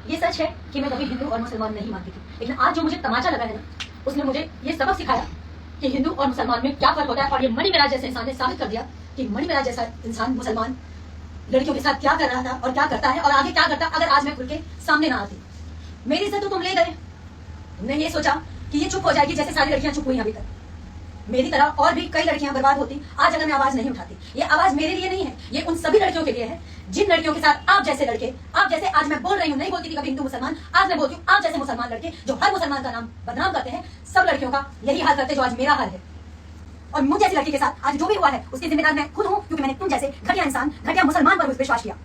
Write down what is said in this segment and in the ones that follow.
ये सच है कि मैं कभी हिंदू और मुसलमान नहीं मानती थी, लेकिन आज जो मुझे तमाचा लगा है ना, उसने मुझे ये सबक सिखाया कि हिंदू और मुसलमान में क्या फर्क होता है। और ये मणि मेराज जैसे इंसान ने साबित कर दिया कि मणि मेराज जैसा इंसान मुसलमान लड़कियों के साथ क्या कर रहा था और क्या करता है और आगे क्या करता अगर आज मैं खुल के सामने ना आती। मेरी इज्जत तो तुम ले गए। तुमने ये सोचा कि ये चुप हो जाएगी जैसे सारी लड़कियां चुप हुई अभी तक। मेरी तरह और भी कई लड़कियां बर्बाद होती आज अगर मैं आवाज नहीं उठाती। ये आवाज मेरे लिए नहीं है, ये उन सभी लड़कियों के लिए है जिन लड़कियों के साथ आप जैसे लड़के, आप जैसे आज मैं बोल रही हूँ, नहीं बोलती थी कभी हिंदू मुसलमान, आज मैं बोलती हूँ आप जैसे मुसलमान लड़के जो हर मुसलमान का नाम बदनाम करते हैं, सब लड़कियों का यही हाल करते जो आज मेरा हाल है। और मुझ जैसी लड़की के साथ आज जो भी हुआ है उसकी जिम्मेदार मैं खुद हूँ, क्योंकि मैंने तुम जैसे घटिया इंसान, घटिया मुसलमान पर विश्वास किया।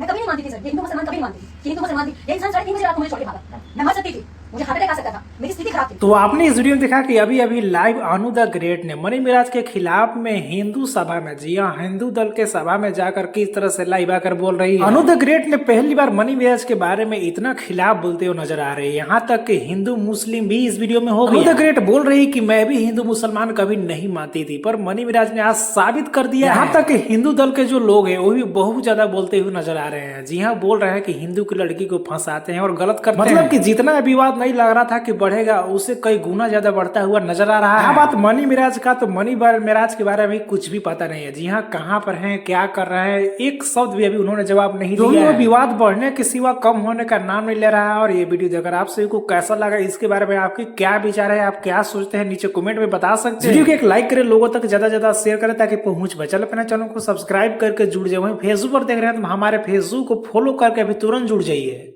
मैं कभी नहीं मानती थी सर, ये हिंदू मुसलमान कभी नहीं मानती थी कि हिंदू मुसलमान थी। ये इंसान 3:30 बजे रात को मुझे छोड़ के भागा, मैं मर सकती थी, मुझे हार्ट अटैक आ सकता था, मेरी स्थिति खराब थी। तो आपने इस वीडियो में देखा कि अभी अभी लाइव अनु द ग्रेट ने मणि मेराज के खिलाफ में हिंदू सभा में, जी हाँ, हिंदू दल के सभा में जाकर किस तरह से लाइव आकर बोल रही है। अनु द ग्रेट ने पहली बार मणि मेराज के बारे में इतना खिलाफ बोलते हुए नजर आ रही है, यहाँ तक कि हिंदू मुस्लिम भी इस वीडियो में हो गई। अनु द ग्रेट बोल रही कि मैं भी हिंदू मुसलमान कभी नहीं मानती थी, पर मणि मेराज ने आज साबित कर दिया। यहाँ तक कि हिंदू दल के जो लोग हैं वो भी बहुत ज्यादा बोलते हुए नजर आ रहे हैं। जी हाँ, बोल रहे हैं कि हिंदू की लड़की को फंसाते हैं और गलत करते हैं। मतलब कि जितना विवाद नहीं लग रहा था कि बढ़ेगा, उससे कई गुना ज्यादा बढ़ता हुआ नजर आ रहा है। बात मणि मेराज का, तो मणि मेराज के बारे में कुछ भी पता नहीं है। जी हाँ, कहाँ पर हैं, क्या कर रहे हैं, एक शब्द भी अभी उन्होंने जवाब नहीं दिया। विवाद बढ़ने के सिवा कम होने का नाम नहीं ले रहा है। और ये वीडियो अगर आप सभी को कैसा लगा, इसके बारे में आपके क्या विचार है, आप क्या सोचते हैं, नीचे कमेंट में बता सकते हैं। वीडियो को एक लाइक करें, लोगों तक ज्यादा ज्यादा शेयर करें ताकि पहुंच पाए। चलो अपने चैनल को सब्सक्राइब करके जुड़ जाए। फेसबुक पर देख रहे हैं तो हमारे फेसबुक को फॉलो करके अभी तुरंत जुड़ जाइए।